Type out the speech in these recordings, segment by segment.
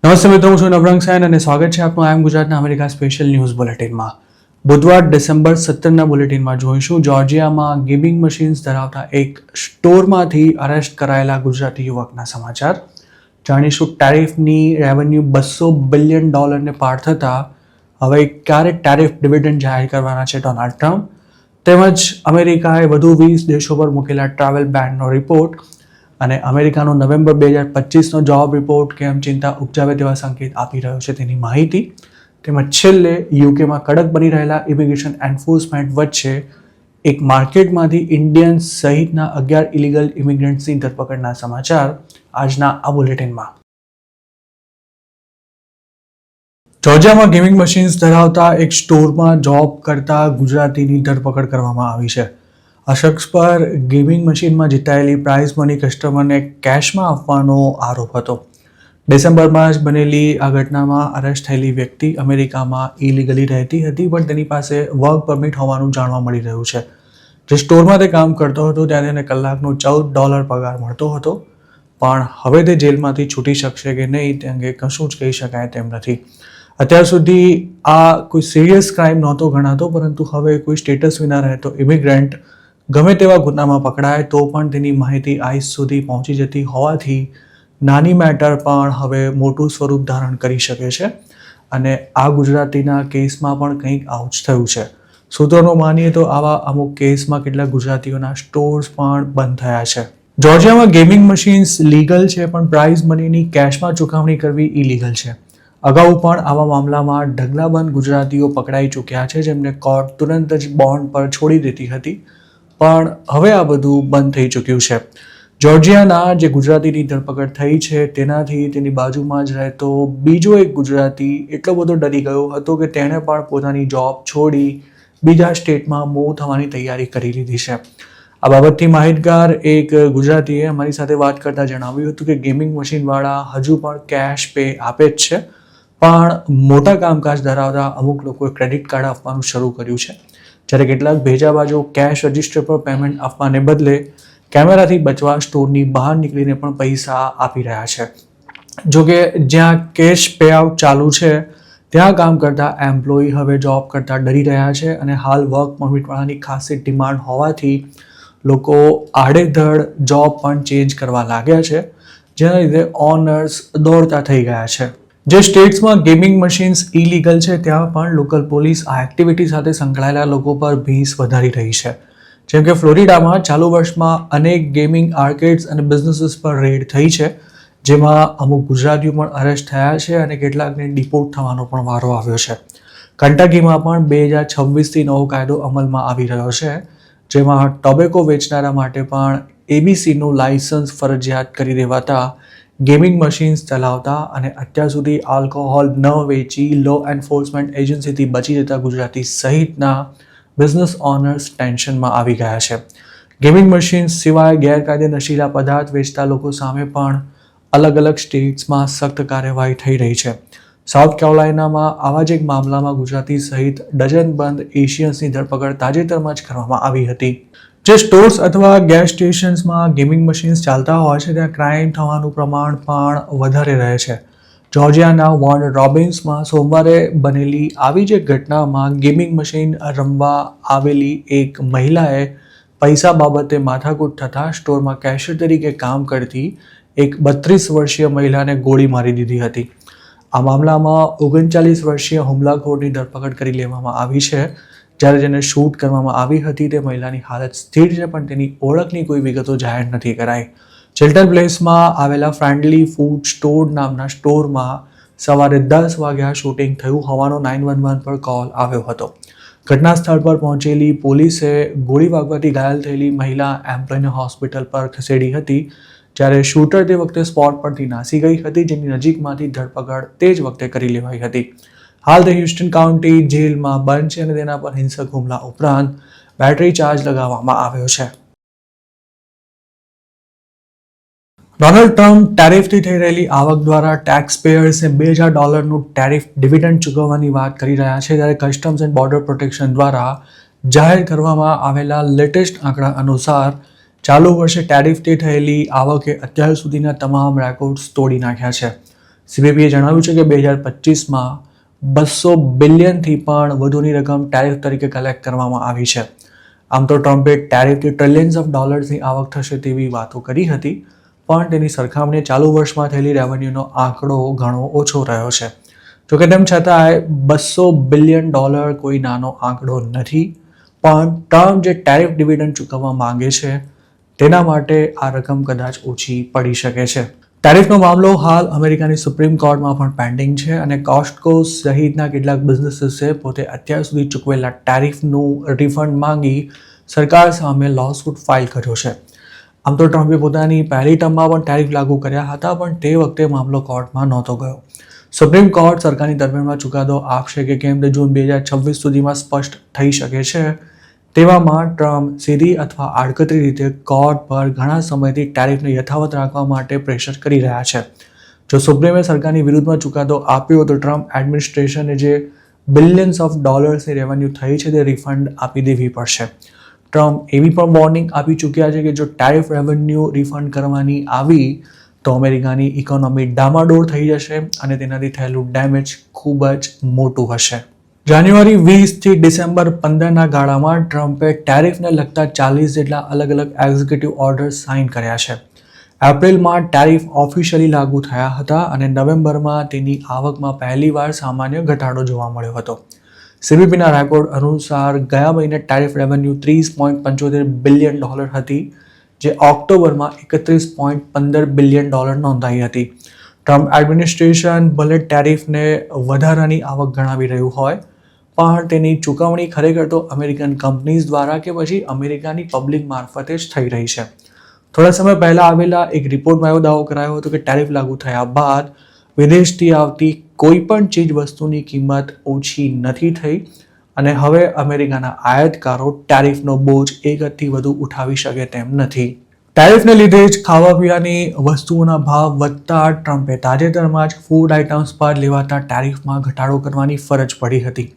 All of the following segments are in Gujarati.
નમસ્તે મિત્રો, હું છું નવરંગ સાયન અને સ્વાગત છે આપનું આઈ એમ ગુજરાતના અમેરિકા સ્પેશિયલ ન્યૂઝ બુલેટિનમાં. બુધવાર ડિસેમ્બર 17ના બુલેટિનમાં જોઈશું જોર્જિયામાં ગેમિંગ મશીન્સ ધરાવતા એક સ્ટોરમાંથી અરેસ્ટ કરાયેલા ગુજરાતી યુવકના સમાચાર. જાણીશું ટેરિફની રેવન્યુ $200 બિલિયન પાર થતા હવે ક્યારે ટેરિફ ડિવિડન્ડ જાહેર કરવાના છે ડોનાલ્ડ ટ્રમ્પ, તેમજ અમેરિકાએ વધુ 20 દેશો પર મૂકેલા ટ્રાવેલ બેનનો રિપોર્ટ અને અમેરિકાનો નવેમ્બર 2025નો જોબ રિપોર્ટ કેમ ચિંતા ઉપજાવે તેવા સંકેત આપી રહ્યો છે તેની માહિતી, તેમજ છેલ્લે યુકેમાં કડક બની રહેલા ઇમિગ્રેશન એન્ફોર્સમેન્ટ વચ્ચે એક માર્કેટમાંથી ઇન્ડિયન્સ સહિતના 11 ઇલીગલ ઇમિગ્રન્ટ્સની ધરપકડના સમાચાર આજના આ બુલેટિનમાં. જોર્જિયામાં ગેમિંગ મશીન્સ ધરાવતા એક સ્ટોરમાં જોબ કરતા ગુજરાતીની ધરપકડ કરવામાં આવી છે. આ શખ્સ પર ગેમિંગ મશીનમાં જીતાયેલી પ્રાઇઝ મની કસ્ટમરને કેશમાં આપવાનો આરોપ હતો. ડિસેમ્બરમાં જ બનેલી આ ઘટનામાં અરેસ્ટ થયેલી વ્યક્તિ અમેરિકામાં ઇલીગલી રહેતી હતી, પણ તેની પાસે વર્ક પરમિટ હોવાનું જાણવા મળી રહ્યું છે. જે સ્ટોરમાં તે કામ કરતો હતો ત્યારે તેને કલાકનો $14 પગાર મળતો હતો, પણ હવે તે જેલમાંથી છૂટી શકશે કે નહીં તે અંગે કશું જ કહી શકાય તેમ નથી. અત્યાર સુધી આ કોઈ સિરિયસ ક્રાઇમ નહોતો ગણાતો, પરંતુ હવે કોઈ સ્ટેટસ વિના રહેતો ઇમિગ્રન્ટ ગમે તેવા ગુનામાં પકડાય તો પણ તેની માહિતી આઈસ સુધી પહોંચી જતી હોવાથી નાની મેટર પણ હવે મોટું સ્વરૂપ ધારણ કરી શકે છે. અને આ ગુજરાતીના કેસમાં પણ કંઈક આવું જ થયું છે. સૂત્રોનું માનીએ તો આવા અમુક કેસમાં કેટલાક ગુજરાતીઓના સ્ટોર્સ પણ બંધ થયા છે. જોર્જિયામાં ગેમિંગ મશીન્સ લીગલ છે, પણ પ્રાઇઝ મનીની કેશમાં ચૂકવણી કરવી ઇલીગલ છે. અગાઉ પણ આવા મામલામાં ઢગલાબંધ ગુજરાતીઓ પકડાઈ ચૂક્યા છે, જેમને કોર્ટ તુરંત જ બોન્ડ પર છોડી દેતી હતી, પણ હવે આ બધું બંધ થઈ ચૂક્યું છે. જોર્જિયાના જે ગુજરાતીની ધરપકડ થઈ છે તેનાથી તેની બાજુમાં જ રહેતો બીજો એક ગુજરાતી એટલો બધો ડરી ગયો હતો કે તેણે પણ પોતાની જોબ છોડી બીજા સ્ટેટમાં મૂવ થવાની તૈયારી કરી લીધી છે. આ બાબતથી માહિતગાર એક ગુજરાતીએ અમારી સાથે વાત કરતા જણાવ્યું હતું કે ગેમિંગ મશીનવાળા હજુ પણ કેશ પે આપે જ છે, પણ મોટા કામકાજ ધરાવતા અમુક લોકોએ ક્રેડિટ કાર્ડ આપવાનું શરૂ કર્યું છે, જ્યારે કેટલાક ભેજાબાજો કેશ રજિસ્ટર પર પેમેન્ટ આપવાને બદલે કેમેરાથી બચવા સ્ટોરની બહાર નીકળીને પણ પૈસા આપી રહ્યા છે. જોકે જ્યાં કેશ પે આઉટ ચાલુ છે ત્યાં કામ કરતા એમ્પ્લોયી હવે જોબ કરતા ડરી રહ્યા છે, અને હાલ વર્ક પરમિટવાળાની ખાસી ડિમાન્ડ હોવાથી લોકો આડેધડ જોબ પણ ચેન્જ કરવા લાગ્યા છે, જેના લીધે ઓનર્સ દોડતા થઈ ગયા છે. જે સ્ટેટ્સમાં ગેમિંગ મશીન્સ ઇલીગલ છે ત્યાં પણ લોકલ પોલીસ આ એક્ટિવિટી સાથે સંકળાયેલા લોકો પર ભીંસ વધારી રહી છે. જેમ કે ફ્લોરિડામાં ચાલુ વર્ષમાં અનેક ગેમિંગ આર્કેડ્સ અને બિઝનેસીસ પર રેડ થઈ છે, જેમાં અમુક ગુજરાતીઓ પણ અરેસ્ટ થયા છે અને કેટલાકને ડિપોર્ટ થવાનો પણ વારો આવ્યો છે. કંટાકીમાં પણ 2026થી નવો કાયદો અમલમાં આવી રહ્યો છે, જેમાં ટોબેકો વેચનારા માટે પણ એબીસીનું લાયસન્સ ફરજિયાત કરી દેવાતા ગેમિંગ મશીન્સ ચલાવતા અને અત્યાર સુધી આલ્કોહોલ ન વેચી લો એન્ફોર્સમેન્ટ એજન્સીથી બચી જતા ગુજરાતી સહિતના બિઝનેસ ઓનર્સ ટેન્શનમાં આવી ગયા છે. ગેમિંગ મશીન્સ સિવાય ગેરકાયદે નશીલા પદાર્થ વેચતા લોકો સામે પણ અલગ અલગ સ્ટેટ્સમાં સખ્ત કાર્યવાહી થઈ રહી છે. સાઉથ કેરોલાઇનામાં આવા જ એક મામલામાં ગુજરાતી સહિત ડઝનબંધ એશિયન્સની ધરપકડ તાજેતરમાં જ કરવામાં આવી હતી. જે સ્ટોર્સ અથવા ગેસ સ્ટેશન્સમાં ગેમિંગ મશીન્સ ચાલતા હોય છે ત્યાં ક્રાઇમ થવાનું પ્રમાણ પણ વધારે રહે છે. જોર્જિયાના વોર્ન રોબિન્સમાં સોમવારે બનેલી આવી જ એક ઘટનામાં ગેમિંગ મશીન રમવા આવેલી એક મહિલાએ પૈસા બાબતે માથાકૂટ થતાં સ્ટોરમાં કેશિયર તરીકે કામ કરતી એક 32 વર્ષીય મહિલાને ગોળી મારી દીધી હતી. આ મામલામાં 39 વર્ષીય હુમલાખોરની ધરપકડ કરી લેવામાં આવી છે. જ્યારે જેને શૂટ કરવામાં આવી હતી તે મહિલાની હાલત સ્થિર છે, પણ તેની ઓળખની કોઈ વિગતો જાહેર નથી કરાઈ. ચિલ્ટન પ્લેસમાં આવેલા ફ્રેન્ડલી ફૂડ સ્ટોર નામના સ્ટોરમાં સવારે 10 વાગ્યા શૂટિંગ થયું હોવાનો 911 પર કોલ આવ્યો હતો. ઘટના સ્થળ પર પહોંચેલી પોલીસે ગોળી વાગવાથી ઘાયલ થયેલી મહિલા એમ્પ્લોયને હોસ્પિટલ પર ખસેડી હતી, જ્યારે શૂટર તે વખતે સ્પોટ પરથી નાસી ગઈ હતી, જેની નજીકમાંથી ધરપકડ તે જ વખતે કરી લેવાઈ હતી. હાલ તે હ્યુસ્ટન કાઉન્ટી જેલમાં બંધ છે અને તેના પર હિંસક હુમલા ઉપરાંત બેટરી ચાર્જ લગાવવામાં આવ્યો છે. ડોનાલ્ડ ટ્રમ્પ ટેરિફથી થઈ રહેલી આવક દ્વારા ટેક્સ પેયર્સને $2,000નું ટેરિફ ડિવિડન્ડ ચૂકવવાની વાત કરી રહ્યા છે, ત્યારે કસ્ટમ્સ એન્ડ બોર્ડર પ્રોટેક્શન દ્વારા જાહેર કરવામાં આવેલા લેટેસ્ટ આંકડા અનુસાર ચાલુ વર્ષે ટેરિફથી થયેલી આવકે અત્યાર સુધીના તમામ રેકોર્ડ્સ તોડી નાખ્યા છે. સીબીપીએ જણાવ્યું છે કે 2025માં 200 બિલિયનથી પણ વધુની રકમ ટેરિફ તરીકે કલેક્ટ કરવામાં આવી છે. આમ તો ટ્રમ્પે ટેરિફથી ટ્રિલિયન્સ ઓફ ડોલર્સની આવક થશે તેવી વાતો કરી હતી, પણ તેની સરખામણીએ ચાલુ વર્ષમાં થયેલી રેવન્યુનો આંકડો ઘણો ઓછો રહ્યો છે. જોકે તેમ છતાંય $200 બિલિયન કોઈ નાનો આંકડો નથી, પણ ટ્રમ્પ જે ટેરિફ ડિવિડન્ડ ચૂકવવા માંગે છે તેના માટે આ રકમ કદાચ ઓછી પડી શકે છે. ટેરિફનો મામલો હાલ અમેરિકાની સુપ્રીમ કોર્ટમાં પણ પેન્ડિંગ છે અને કોસ્ટકો સહિતના કેટલાક બિઝનેસીસે પોતે અત્યાર સુધી ચૂકવેલા ટેરિફનું રિફંડ માંગી સરકાર સામે લોસૂટ ફાઇલ કર્યો છે. આમ તો ટ્રમ્પે પોતાની પહેલી ટર્મમાં પણ ટેરિફ લાગુ કર્યા હતા, પણ તે વખતે મામલો કોર્ટમાં નહોતો ગયો. સુપ્રીમ કોર્ટ સરકારની તરફેણમાં ચુકાદો આપશે કે કેમ તે જૂન 2026 સુધીમાં સ્પષ્ટ થઈ શકે છે. તેવામાં ટ્રમ્પ સીધી અથવા આડકતરી રીતે કોર્ટ પર ઘણા સમયથી ટેરિફને યથાવત રાખવા માટે પ્રેશર કરી રહ્યા છે. જો સુપ્રીમે સરકારની વિરુદ્ધમાં ચુકાદો આપ્યો તો ટ્રમ્પ એડમિનિસ્ટ્રેશને જે બિલિયન્સ ઓફ ડોલર્સની રેવન્યુ થઈ છે તે રિફંડ આપી દેવી પડશે. ટ્રમ્પ એવી પણ વોર્નિંગ આપી ચૂક્યા છે કે જો ટેરિફ રેવન્યુ રિફંડ કરવાની આવી તો અમેરિકાની ઇકોનોમી ડામાડોળ થઈ જશે અને તેનાથી થયેલું ડેમેજ ખૂબ જ મોટું હશે. જાન્યુઆરી 20થી ડિસેમ્બર 15ના ગાળામાં ટ્રમ્પે ટેરિફને લગતા 40 જેટલા અલગ અલગ એક્ઝિક્યુટિવ ઓર્ડર્સ સાઇન કર્યા છે. એપ્રિલમાં ટેરિફ ઓફિશિયલી લાગુ થયા હતા અને નવેમ્બરમાં તેની આવકમાં પહેલીવાર સામાન્ય ઘટાડો જોવા મળ્યો હતો. સીબીપીના રેકોર્ડ અનુસાર ગયા મહિને ટેરિફ રેવન્યુ $30.75 બિલિયન હતી, જે ઓક્ટોબરમાં $31.15 બિલિયન નોંધાઈ હતી. ટ્રમ્પ એડમિનિસ્ટ્રેશન ભલે ટેરિફને વધારાની આવક ગણાવી રહ્યું હોય, પણ તેની ચૂકવણી ખરેખર તો અમેરિકન કંપનીઝ દ્વારા કે પછી અમેરિકાની પબ્લિક મારફતે જ થઈ રહી છે. થોડા સમય પહેલા આવેલા એક રિપોર્ટમાં એવો દાવો કરાયો હતો કે ટેરિફ લાગુ થયા બાદ વિદેશથી આવતી કોઈ પણ ચીજ વસ્તુની કિંમત ઓછી નથી થઈ અને હવે અમેરિકાના આયાતકારો ટેરિફનો બોજ એક હદથી વધુ ઉઠાવી શકે તેમ નથી. ટેરિફને લીધે જ ખાવા પીવાની વસ્તુઓના ભાવ વધતા ટ્રમ્પે તાજેતરમાં જ ફૂડ આઇટમ્સ પર લેવાતા ટેરિફમાં ઘટાડો કરવાની ફરજ પડી હતી.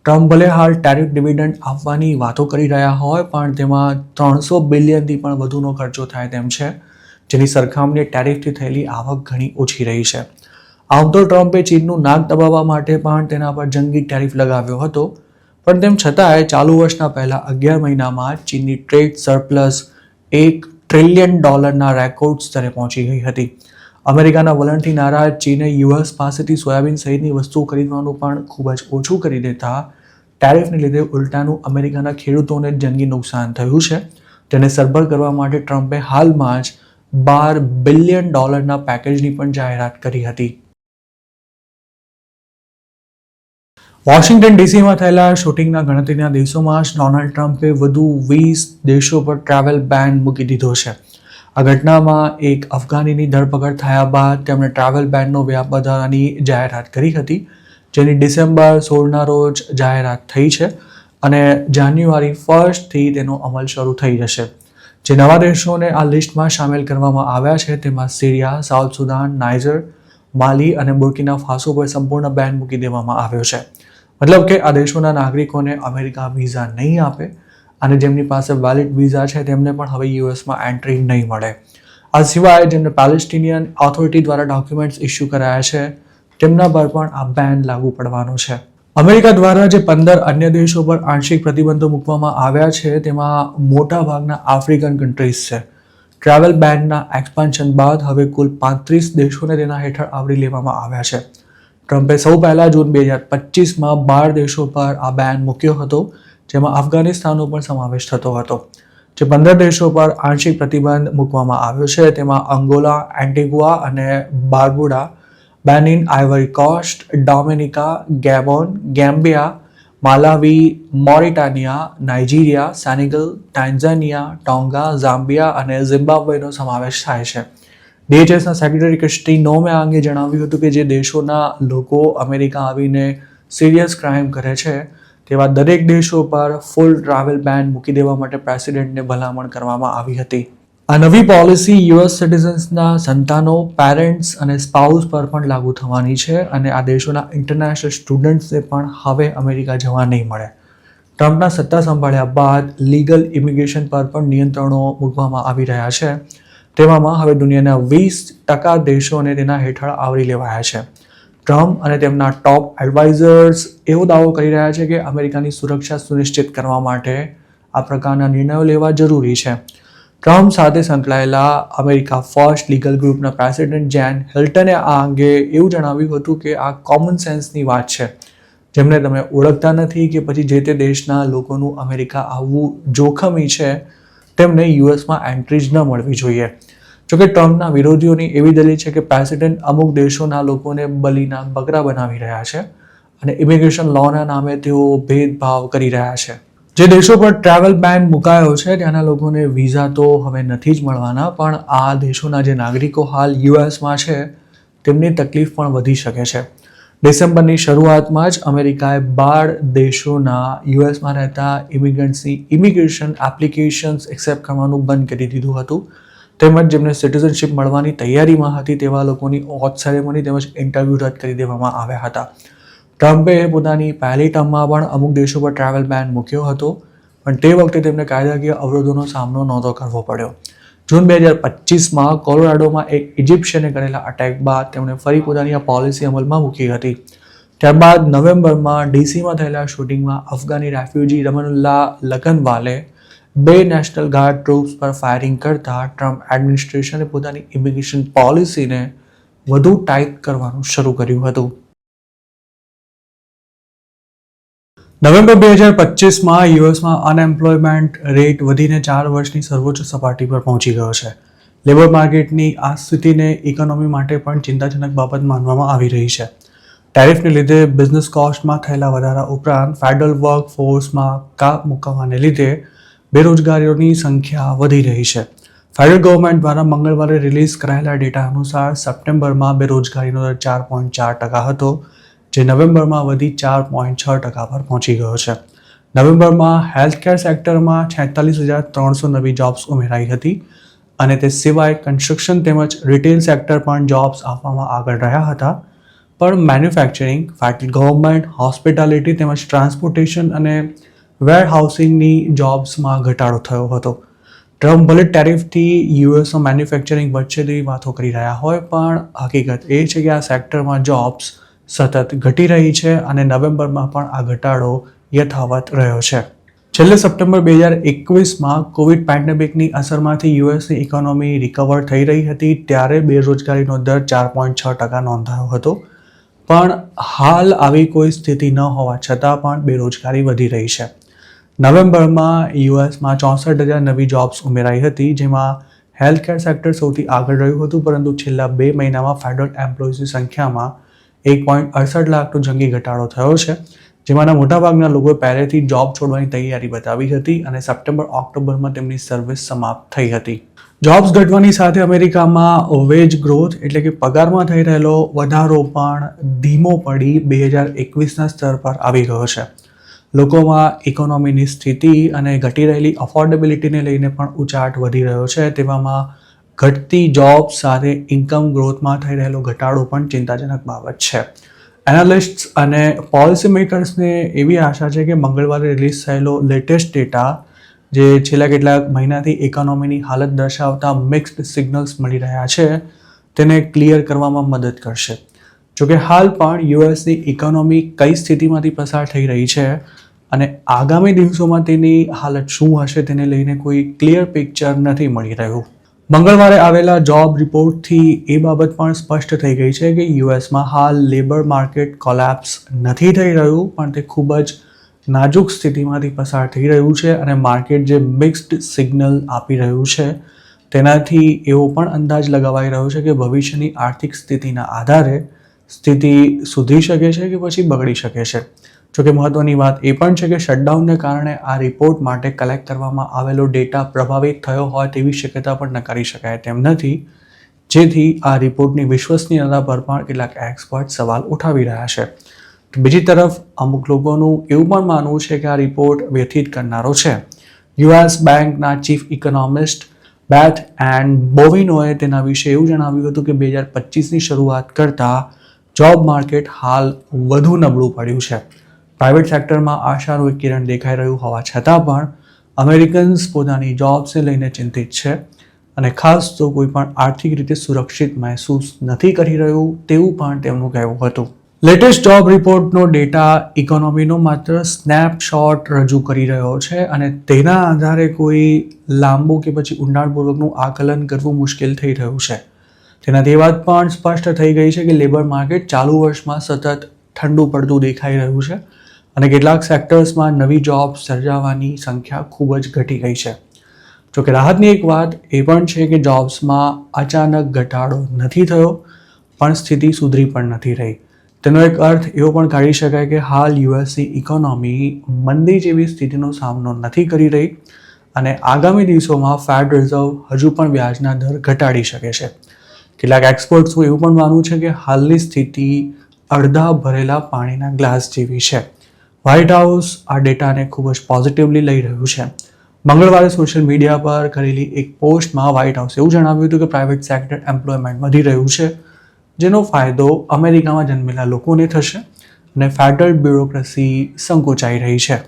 ટ્રમ્પ ભલે હાલ ટેરિફ ડિવિડન્ડ આપવાની વાતો કરી રહ્યા હોય, પણ તેમાં $300 બિલિયનથી પણ વધુનો ખર્ચો થાય તેમ છે, જેની સરખામણીએ ટેરિફથી થયેલી આવક ઘણી ઓછી રહી છે. આમ તો ટ્રમ્પે ચીનનું નાક દબાવવા માટે પણ તેના પર જંગી ટેરિફ લગાવ્યો હતો, પણ તેમ છતાંય ચાલુ વર્ષના પહેલા 11 મહિનામાં ચીનની ટ્રેડ સરપ્લસ $1 ટ્રિલિયન રેકોર્ડ સ્તરે પહોંચી ગઈ હતી. અમેરિકાના વલણથી નારાજ ચીને યુએસ પાસેથી સોયાબીન સહિતની વસ્તુઓ ખરીદવાનું પણ ખૂબ જ ઓછું કરી દેતા ટેરિફને લીધે ઉલટાનું અમેરિકાના ખેડૂતોને જંગી નુકસાન થયું છે, જેને સરભર કરવા માટે ટ્રમ્પે હાલમાં જ $12 બિલિયન પેકેજની પણ જાહેરાત કરી હતી. વોશિંગ્ટન ડીસીમાં થયેલા શૂટિંગના ગણતરીના દિવસોમાં જ ડોનાલ્ડ ટ્રમ્પે વધુ 20 દેશો પર ટ્રાવેલ બેન મૂકી દીધો છે. આ ઘટનામાં એક અફઘાનીની ધરપકડ થયા બાદ તેમણે ટ્રાવેલ બેનનો વ્યાપ વધારવાની જાહેરાત કરી હતી, જેની ડિસેમ્બર 16ના રોજ જાહેરાત થઈ છે અને જાન્યુઆરી 1થી તેનો અમલ શરૂ થઈ જશે. જે નવા દેશોને આ લિસ્ટમાં સામેલ કરવામાં આવ્યા છે તેમાં સિરિયા, સાઉથ સુદાન, નાઇજર, માલી અને બુર્કિના ફાસો પર સંપૂર્ણ બેન મૂકી દેવામાં આવ્યો છે. મતલબ કે આ દેશોના નાગરિકોને અમેરિકા વિઝા નહીં આપે અને જેમની પાસે વેલિડ વિઝા છે તેમને પણ હવે યુએસમાં એન્ટ્રી નહીં મળે. આ સિવાય જેમને પેલેસ્ટિનિયન ઓથોરિટી દ્વારા ડોક્યુમેન્ટ્સ ઇસ્યુ કરાયા છે તેમના પર પણ આ બેન લાગુ પડવાનો છે. અમેરિકા દ્વારા જે 15 અન્ય દેશો પર આંશિક પ્રતિબંધો મૂકવામાં આવ્યા છે તેમાં મોટા ભાગના આફ્રિકન કન્ટ્રીઝ છે. ટ્રાવેલ બેનના એક્સપાન્શન બાદ હવે કુલ 35 દેશોને તેના હેઠળ આવરી લેવામાં આવ્યા છે. ટ્રમ્પે સૌ પહેલા જૂન 2025માં 12 દેશો પર આ બેન મૂક્યો હતો, જેમાં અફઘાનિસ્તાનનો પણ સમાવેશ થતો હતો. જે 15 દેશો પર આંશિક પ્રતિબંધ મૂકવામાં આવ્યો છે તેમાં અંગોલા, એન્ટિગુઆ અને Barbuda, Benin, Ivory Coast, Dominica, Gabon, Gambia, Malawi, Mauritania, Nigeria, Senegal, Tanzania, Tonga, Zambia અને ઝિમ્બાબ્વેનો સમાવેશ થાય છે. DHSના સેક્રેટરી ક્રિસ્ટી નોમે આ અંગે જણાવ્યું હતું કે જે દેશોના લોકો અમેરિકા આવીને સિરિયસ ક્રાઇમ કરે છે તેવા દરેક દેશો પર ફૂલ ટ્રાવેલ બેન મૂકી દેવા માટે પ્રેસિડેન્ટને ભલામણ કરવામાં આવી હતી. આ નવી પોલિસી યુએસ સિટીઝન્સના સંતાનો, પેરેન્ટ્સ અને સ્પાઉસ પર પણ લાગુ થવાની છે અને આ દેશોના ઇન્ટરનેશનલ સ્ટુડન્ટ્સને પણ હવે અમેરિકા જવા નહીં મળે. ટ્રમ્પના સત્તા સંભાળ્યા બાદ લીગલ ઇમિગ્રેશન પર પણ નિયંત્રણો મૂકવામાં આવી રહ્યા છે. તેવામાં હવે દુનિયાના 20% દેશોને તેના હેઠળ આવરી લેવાયા છે. ટ્રમ્પ અને તેમના ટોપ એડવાઇઝર્સ એવો દાવો કરી રહ્યા છે કે અમેરિકાની સુરક્ષા સુનિશ્ચિત કરવા માટે આ પ્રકારના નિર્ણયો લેવા જરૂરી છે. ટ્રમ્પ સાથે સંકળાયેલા અમેરિકા ફર્સ્ટ લીગલ ગ્રુપના પ્રેસિડેન્ટ જેન હિલ્ટને આ અંગે એવું જણાવ્યું હતું કે આ કોમન સેન્સની વાત છે. જેમને તમે ઓળખતા નથી કે પછી જે તે દેશના લોકોનું અમેરિકા આવવું જોખમી છે તેમને યુએસમાં એન્ટ્રી જ ન મળવી જોઈએ. જોકે ટ્રમ્પના વિરોધીઓની એવી દલીલ છે કે પ્રેસિડેન્ટ અમુક દેશોના લોકોને બલીના બકરા બનાવી રહ્યા છે અને ઇમિગ્રેશન લોના નામે તેઓ ભેદભાવ કરી રહ્યા છે. જે દેશો પર ટ્રાવેલ બેન મુકાયો છે ત્યાંના લોકોને વિઝા તો હવે નથી જ મળવાના, પણ આ દેશોના જે નાગરિકો હાલ યુએસમાં છે તેમની તકલીફ પણ વધી શકે છે. ડિસેમ્બરની શરૂઆતમાં જ અમેરિકાએ 12 દેશોના યુએસમાં રહેતા ઇમિગ્રન્ટ્સની ઇમિગ્રેશન એપ્લિકેશન્સ એક્સેપ્ટ કરવાનું બંધ કરી દીધું હતું. તેમજ જેમને સિટીઝનશિપ મળવાની તૈયારીમાં હતી તેવા લોકોની ઓથ સેરેમની તેમજ ઇન્ટરવ્યૂ રદ કરી દેવામાં આવ્યા હતા. ટ્રમ્પે પોતાની પહેલી ટર્મમાં પણ અમુક દેશો પર ટ્રાવેલ બેન મૂક્યો હતો, પણ તે વખતે તેમને કાયદાકીય અવરોધોનો સામનો નહોતો કરવો પડ્યો. જૂન 2025માં કોલોરાડોમાં એક ઇજિપ્શિયને કરેલા અટેક બાદ તેમણે ફરી પોતાની આ પોલિસી અમલમાં મૂકી હતી. ત્યારબાદ નવેમ્બરમાં ડીસીમાં થયેલા શૂટિંગમાં અફઘાની રેફ્યુજી રમનુલ્લા લકનવાલે 2 નેશનલ ગાર્ડ ટ્રુપ્સ પર ફાયરિંગ કરતા ટ્રમ્પ એડમિનિસ્ટ્રેશને પોતાની ઇમિગ્રેશન પોલિસીને વધુ ટાઇટ કરવાનું શરૂ કર્યું હતું. નવેમ્બર 2025માં યુએસમાં અનએમ્પ્લોયમેન્ટ રેટ વધીને 4 વર્ષની સર્વોચ્ચ સપાટી પર પહોંચી ગયો છે. લેબર માર્કેટની આ સ્થિતિને ઇકોનોમી માટે પણ ચિંતાજનક બાબત માનવામાં આવી રહી છે. ટેરિફને લીધે બિઝનેસ કોસ્ટમાં થયેલા વધારા ઉપરાંત ફેડરલ વર્કફોર્સમાં કાપ મૂકવાને લીધે બેરોજગારીઓની સંખ્યા વધી રહી છે. ફેડરલ ગવર્મેન્ટ દ્વારા મંગળવારે રિલીઝ કરાયેલા ડેટા અનુસાર સપ્ટેમ્બરમાં બેરોજગારીનો દર 4.4% હતો, જે નવેમ્બરમાં વધી 4.6% પર પહોંચી ગયો છે. નવેમ્બરમાં હેલ્થકેર સેક્ટરમાં 46,300 નવી જોબ્સ ઉમેરાઈ હતી અને તે સિવાય કન્સ્ટ્રક્શન તેમજ રિટેલ સેક્ટર પણ જોબ્સ આપવામાં આગળ રહ્યા હતા. પણ મેન્યુફેક્ચરિંગ, ફેડરલ ગવર્મેન્ટ, હોસ્પિટાલિટી તેમજ ટ્રાન્સપોર્ટેશન અને વેરહાઉસિંગની જોબ્સમાં ઘટાડો થયો હતો. ટ્રમ્પ ભલે ટેરિફથી યુએસમાં મેન્યુફેક્ચરિંગ વચ્ચે તેવી વાતો કરી રહ્યા હોય, પણ હકીકત એ છે કે આ સેક્ટરમાં જોબ્સ સતત ઘટી રહી છે અને નવેમ્બરમાં પણ આ ઘટાડો યથાવત રહ્યો છે. છેલ્લે સપ્ટેમ્બર 2021માં કોવિડ પેન્ડેમિકની અસરમાંથી યુએસની ઇકોનોમી રિકવર થઈ રહી હતી ત્યારે બેરોજગારીનો દર 4.6% નોંધાયો હતો. પણ હાલ આવી કોઈ સ્થિતિ ન હોવા છતાં પણ બેરોજગારી વધી રહી છે. નવેમ્બરમાં યુએસમાં 64,000 નવી જોબ્સ ઉમેરાઈ હતી, જેમાં હેલ્થકેર સેક્ટર સૌથી આગળ રહ્યું હતું, પરંતુ છેલ્લા 2 મહિનામાં ફેડરલ એમ્પ્લોઈઝની સંખ્યામાં 1.68 લાખનો જંગી ઘટાડો થયો છે, જેમાંના મોટાભાગના લોકોએ પહેલેથી જોબ છોડવાની તૈયારી બતાવી હતી અને સપ્ટેમ્બર-ઓક્ટોબરમાં તેમની સર્વિસ સમાપ્ત થઈ હતી. જોબ્સ ઘટવાની સાથે અમેરિકામાં વેજ ગ્રોથ એટલે કે પગારમાં થઈ રહેલો વધારો પણ ધીમો પડી 2021ના સ્તર પર આવી ગયો છે. લોકોમાં ઇકોનોમીની સ્થિતિ અને ઘટી રહેલી અફોર્ડેબિલિટીને લઈને પણ ઉચાટ વધી રહ્યો છે. તેવામાં ઘટતી જોબ સાથે ઇન્કમ ગ્રોથમાં થઈ રહેલો ઘટાડો પણ ચિંતાજનક બાબત છે. એનાલિસ્ટ્સ અને પોલિસી મેકર્સને એવી આશા છે કે મંગળવારે રિલીઝ થયેલો લેટેસ્ટ ડેટા જે છેલ્લા કેટલાક મહિનાથી ઇકોનોમીની હાલત દર્શાવતા મિક્સ્ડ સિગ્નલ્સ મળી રહ્યા છે તેને ક્લિયર કરવામાં મદદ કરશે. જોકે હાલ પણ યુએસની ઇકોનોમી કઈ સ્થિતિમાંથી પસાર થઈ રહી છે અને આગામી દિવસોમાં તેની હાલત શું હશે તેને લઈને કોઈ ક્લિયર પિક્ચર નથી મળી રહ્યું. મંગળવારે આવેલા જોબ રિપોર્ટથી એ બાબત પણ સ્પષ્ટ થઈ ગઈ છે કે યુએસમાં હાલ લેબર માર્કેટ કોલેપ્સ નથી થઈ રહ્યું, પણ તે ખૂબ જ નાજુક સ્થિતિમાંથી પસાર થઈ રહ્યું છે અને માર્કેટ જે મિક્સ્ડ સિગ્નલ આપી રહ્યું છે તેનાથી એવો પણ અંદાજ લગાવાઈ રહ્યો છે કે ભવિષ્યની આર્થિક સ્થિતિના આધારે સ્થિતિ સુધરી શકે છે કે પછી બગડી શકે છે. જોકે મહત્વની વાત એ પણ છે કે શટડાઉનને કારણે આ રિપોર્ટ માટે કલેક્ટ કરવામાં આવેલો ડેટા પ્રભાવિત થયો હોય તેવી શક્યતા પણ નકારી શકાય તેમ નથી, જેથી આ રિપોર્ટની વિશ્વસનીયતા પર પણ કેટલાક એક્સપર્ટ સવાલ ઉઠાવી રહ્યા છે. બીજી તરફ અમુક લોકોનું એવું પણ માનવું છે કે આ રિપોર્ટ વ્યથિત કરનારો છે. યુએસ બેંકના ચીફ ઇકોનોમિસ્ટ બેથ એન્ડ બોવિનોએ તેના વિશે એવું જણાવ્યું હતું કે 2025ની શરૂઆત કરતાં જોબ માર્કેટ હાલ વધુ નબળું પડ્યું છે. પ્રાઇવેટ સેક્ટરમાં આશાનું એક કિરણ દેખાઈ રહ્યું હોવા છતાં પણ અમેરિકન્સ પોતાની જોબ્સને લઈને ચિંતિત છે. અને ખાસ તો કોઈ પણ આર્થિક રીતે સુરક્ષિત મહેસૂસ નથી કરી રહ્યું તેવું પણ તેમનું કહેવું હતું. લેટેસ્ટ જોબ રિપોર્ટનો ડેટા ઇકોનોમીનો માત્ર સ્નેપશોટ રજૂ કરી રહ્યો છે અને તેના આધારે કોઈ લાંબુ કે પછી ઊંડાણપૂર્વકનું આકલન કરવું મુશ્કેલ થઈ રહ્યું છે. તેનાથી એ વાત પણ સ્પષ્ટ થઈ ગઈ છે કે લેબર માર્કેટ ચાલુ વર્ષમાં સતત ઠંડુ પડતું દેખાઈ રહ્યું છે અને કેટલાક સેક્ટર્સમાં નવી જોબ્સ સર્જાવાની સંખ્યા ખૂબ જ ઘટી ગઈ છે. જોકે રાહતની એક વાત એ પણ છે કે જોબ્સમાં અચાનક ઘટાડો નથી થયો પણ સ્થિતિ સુધરી પણ નથી રહી. તેનો એક અર્થ એવો પણ કાઢી શકાય કે હાલ યુએસની ઇકોનોમી મંદી જેવી સ્થિતિનો સામનો નથી કરી રહી અને આગામી દિવસોમાં ફેડ રિઝર્વ હજુ પણ વ્યાજના દર ઘટાડી શકે છે. કેટલાક એક્સપર્ટ્સનું એવું પણ માનવું છે કે હાલની સ્થિતિ અડધા ભરેલા પાણીના ગ્લાસ જેવી છે. વ્હાઇટ હાઉસ આ ડેટાને ખૂબ જ પોઝિટિવલી લઈ રહ્યું છે. મંગળવારે સોશિયલ મીડિયા પર કરેલી એક પોસ્ટમાં વ્હાઇટ હાઉસે એવું જણાવ્યું હતું કે પ્રાઇવેટ સેક્ટર એમ્પ્લોયમેન્ટ વધી રહ્યું છે, જેનો ફાયદો અમેરિકામાં જન્મેલા લોકોને થશે અને ફેડરલ બ્યુરોક્રેસી સંકોચાઈ રહી છે.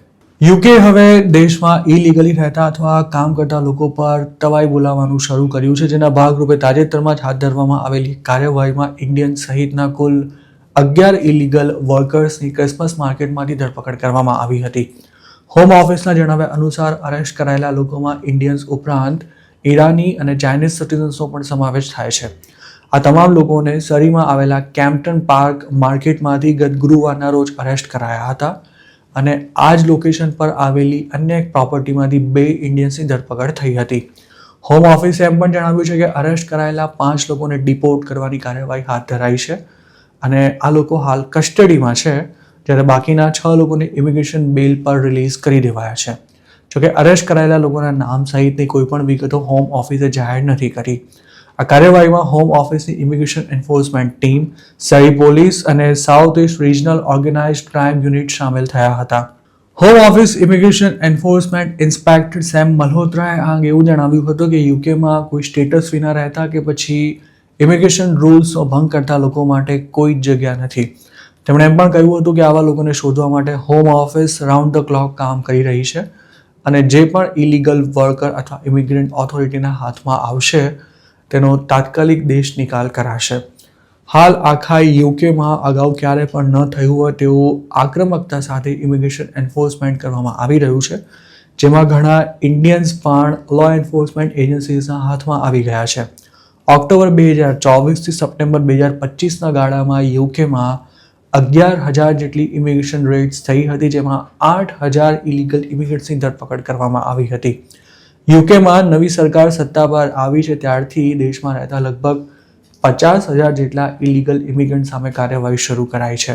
યુકે હવે દેશમાં ઇલીગલી રહેતા અથવા કામ કરતા લોકો પર તવાઈ બોલાવવાનું શરૂ કર્યું છે, જેના ભાગરૂપે તાજેતરમાં જ હાથ ધરવામાં આવેલી કાર્યવાહીમાં ઇન્ડિયન સહિતના કુલ 11 ઇલીગલ વર્કર્સની ક્રિસમસ માર્કેટમાંથી ધરપકડ કરવામાં આવી હતી. હોમ ઓફિસના જણાવ્યા અનુસાર અરેસ્ટ કરાયેલા લોકોમાં ઇન્ડિયન્સ ઉપરાંત ઈરાની અને ચાઇનીઝ સિટીઝન્સનો પણ સમાવેશ થાય છે. આ તમામ લોકોને સરીમાં આવેલા કેમ્પટન પાર્ક માર્કેટમાંથી ગત ગુરુવારના રોજ અરેસ્ટ કરાયા હતા અને આ જ લોકેશન પર આવેલી અન્ય એક પ્રોપર્ટીમાંથી 2 ઇન્ડિયન્સની ધરપકડ થઈ હતી. હોમ ઓફિસે એમ પણ જણાવ્યું છે કે અરેસ્ટ કરાયેલા 5 લોકોને ડિપોર્ટ કરવાની કાર્યવાહી હાથ ધરાઈ છે અને આ લોકો હાલ કસ્ટડીમાં છે, જ્યારે બાકીના 6 લોકોને ઇમિગ્રેશન બેલ પર રિલીઝ કરી દેવાયા છે. જોકે અરેસ્ટ કરાયેલા લોકોના નામ સહિતની કોઈ પણ વિગતો હોમ ઓફિસે જાહેર નથી કરી. આ કાર્યવાહીમાં હોમ ઓફિસની Immigration Enforcement team, Surrey police અને South East Regional Organised Crime Unit સામેલ થયા હતા. Home Office Immigration Enforcement Inspector Sam મલ્હોત્રાએ આ અંગે એવું જણાવ્યું હતું કે યુકેમાં કોઈ સ્ટેટસ વિના રહેતા કે પછી ઇમિગ્રેશન રૂલ્સનો ભંગ કરતા લોકો માટે કોઈ જ જગ્યા નથી. તેમણે એમ પણ કહ્યું હતું કે આવા લોકોને શોધવા માટે home office round the clock કામ કરી રહી છે અને જે પણ ઇલીગલ વર્કર અથવા ઇમિગ્રન્ટ ઓથોરિટીના હાથમાં આવશે તેનો તાત્કાલિક દેશ નિકાલ કરાશે. હાલ આખા યુકેમાં અગાઉ ક્યારે પણ ન થયું હોય તેવું આક્રમકતા સાથે ઇમિગ્રેશન એન્ફોર્સમેન્ટ કરવામાં આવી રહ્યું છે, જેમાં ઘણા ઇન્ડિયન્સ પણ લો એન્ફોર્સમેન્ટ એજન્સીઝના હાથમાં આવી ગયા છે. ઓક્ટોબર 2024થી સપ્ટેમ્બર 2025ના ગાળામાં યુકેમાં 11,000 જેટલી ઇમિગ્રેશન રેડ્સ થઈ હતી, જેમાં 8,000 ઇલીગલ ઇમિગ્રન્ટ્સની ધરપકડ કરવામાં આવી હતી. યુકેમાં નવી સરકાર સત્તા પર આવી છે ત્યારથી દેશમાં રહેતા લગભગ 50,000 જેટલા ઇલીગલ ઇમિગ્રન્ટ સામે કાર્યવાહી શરૂ કરાઈ છે.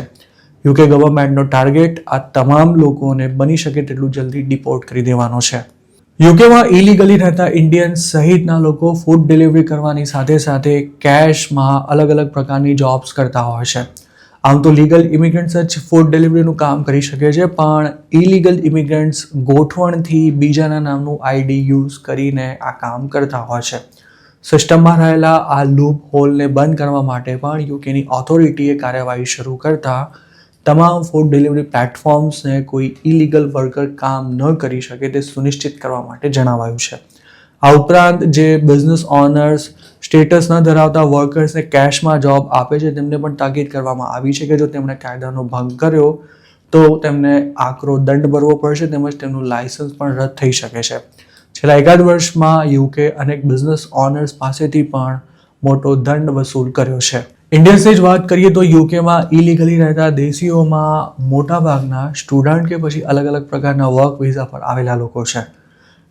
યુકે ગવર્મેન્ટનો ટાર્ગેટ આ તમામ લોકોને બની શકે તેટલું જલ્દી ડિપોર્ટ કરી દેવાનો છે. યુકેમાં ઇલીગલી રહેતા ઇન્ડિયન્સ સહિતના લોકો ફૂડ ડિલિવરી કરવાની સાથે સાથે કેશમાં અલગ અલગ પ્રકારની જોબ્સ કરતા હોય છે. આમ તો લીગલ ઇમિગ્રન્ટ્સ જ ફૂડ ડિલિવરીનું કામ કરી શકે છે, પણ ઇલીગલ ઇમિગ્રન્ટ્સ ગોઠવણથી બીજાના નામનું આઈડી યુઝ કરીને આ કામ કરતા હોય છે. સિસ્ટમમાં રહેલા આ લૂપ હોલને બંધ કરવા માટે પણ યુકેની ઓથોરિટીએ કાર્યવાહી શરૂ કરતા તમામ ફૂડ ડિલિવરી પ્લેટફોર્મ્સને કોઈ ઇલીગલ વર્કર કામ ન કરી શકે તે સુનિશ્ચિત કરવા માટે જણાવાયું છે. આ ઉપરાંત જે બિઝનેસ ઓનર્સ સ્ટેટસ ન ધરાવતા વર્કર્સને કેશમાં જોબ આપે છે તેમને પણ તાકીદ કરવામાં આવી છે કે જો તેમણે કાયદાનો ભંગ કર્યો તો તેમને આકરો દંડ ભરવો પડશે તેમજ તેમનું લાયસન્સ પણ રદ થઈ શકે છે. છેલ્લા એકાદ વર્ષમાં યુકે અનેક બિઝનેસ ઓનર્સ પાસેથી પણ મોટો દંડ વસૂલ કર્યો છે. ઇન્ડિયન્સની જ વાત કરીએ તો યુકેમાં ઇલીગલી રહેતા દેશીઓમાં મોટાભાગના સ્ટુડન્ટ કે પછી અલગ અલગ પ્રકારના વર્ક વિઝા પર આવેલા લોકો છે.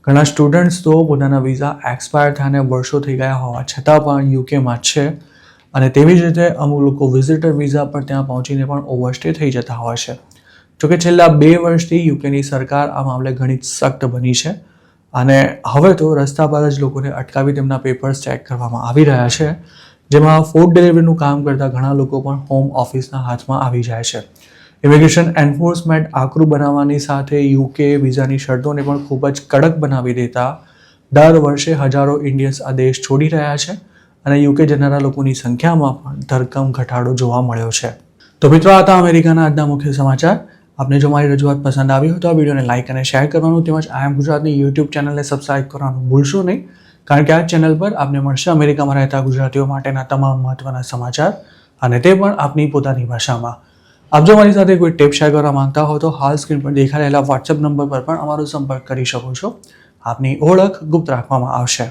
ઘણા સ્ટુડન્ટ્સ તો પોતાના વિઝા એક્સપાયર થયાને વર્ષો થઈ ગયા હોવા છતાં પણ યુકેમાં જ છે અને તેવી જ રીતે અમુક લોકો વિઝિટર વિઝા પર ત્યાં પહોંચીને પણ ઓવરસ્ટે થઈ જતા હોય છે. જોકે છેલ્લા 2 વર્ષથી યુકેની સરકાર આ મામલે ઘણી સખ્ત બની છે અને હવે તો રસ્તા પર જ લોકોને અટકાવી તેમના પેપર્સ ચેક કરવામાં આવી રહ્યા છે, જેમાં ફૂડ ડિલિવરીનું કામ કરતા ઘણા લોકો પણ હોમ ઓફિસના હાથમાં આવી જાય છે. ઇમિગ્રેશન એન્ફોર્સમેન્ટ આકરું બનાવવાની સાથે યુકે વિઝાની શરતોને પણ ખૂબ જ કડક બનાવી દેતા દર વર્ષે હજારો ઇન્ડિયન્સ આ દેશ છોડી રહ્યા છે અને યુકે જનારા લોકોની સંખ્યામાં પણ ધરખમ ઘટાડો જોવા મળ્યો છે. તો મિત્રો, આ હતા અમેરિકાના આજના મુખ્ય સમાચાર. આપને જો મારી રજૂઆત પસંદ આવી હોય તો આ વિડીયોને લાઇક અને શેર કરવાનું તેમજ આઈ એમ ગુજરાતની યુટ્યુબ ચેનલને સબસ્ક્રાઇબ કરવાનું ભૂલશો નહીં, કારણ કે આ ચેનલ પર આપને મળશે અમેરિકામાં રહેતા ગુજરાતીઓ માટેના તમામ મહત્વના સમાચાર, અને તે પણ આપની પોતાની ભાષામાં. આપ જો મારી સાથે કોઈ ટિપ શેર કરવા માંગતા હો તો હાલ સ્ક્રીન પર દેખાઈ રહેલા વોટ્સએપ નંબર પર પણ અમારો સંપર્ક કરી શકો છો. આપની ઓળખ ગુપ્ત રાખવામાં આવશે.